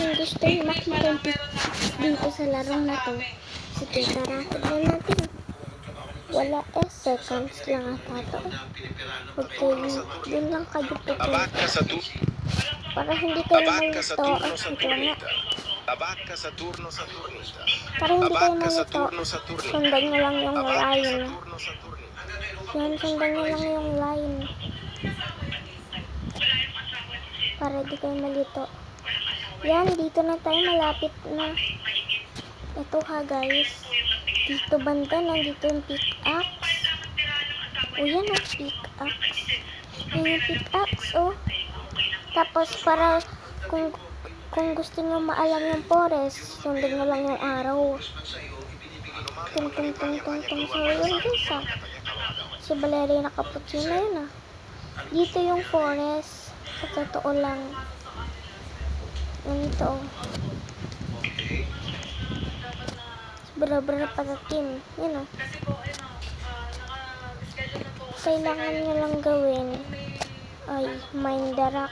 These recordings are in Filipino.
kung gusto nyo makita yung pick dito sa larong na to, sige, tara, tignan natin. Wala seconds lang ata to. Okay, dun lang kayo pupunta. Para hindi kayo malito. Ito nga. Para hindi kayo malito, sundan nyo lang yung line. Yan, sundan nyo lang yung line. Para hindi kayo malito. Yan, dito na tayo, malapit na. Ito ha guys. Dito banda, nandito yung pickaxe. O yan ang pickaxe. Yan yung pickaxe, oh. Tapos para kung gusto nyo maalam yung forest, sundan nyo lang yung araw. Tung. So yun guys ah. Si Ballerina Cappuccino yun ah. Dito yung forest. Sa totoo lang. Ganito oh. Bra-bra patatim. Yun oh. Kailangan nyo lang gawin ay mine the rock.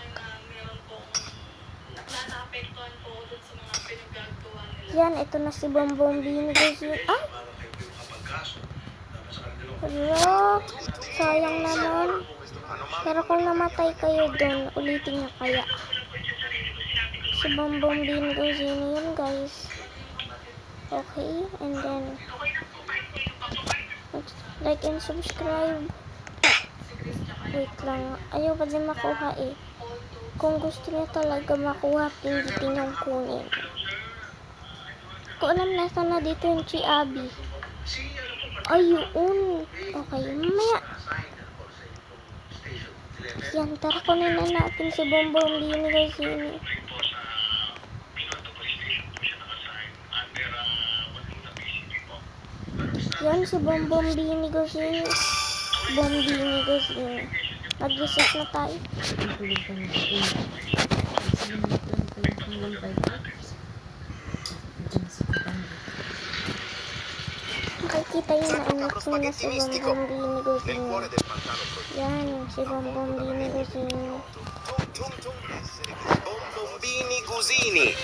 Yan, ito na si Bongbong binigay siya. Ay! Hello? Sayang naman. Pero kung namatay kayo dun, ulitin nyo kaya. Si Bongbong binigay siya yun guys. Okay, and then like and subscribe. Wait lang, ayaw pa din makuha eh. Kung gusto niyo talaga makuha, pindutin yung kunin. Kung alam nasa na dito yung Chiabi. Ayun. Okay, mamaya. Yan, tara kunin na natin si Bongbong binigay sini. Yan, si Bongbong binigay sini. Mag-reset na tayo. Makikita yun na anak mo na si Bongbong binigay. Yan, si Bongbong binigay. Bombini Gusini.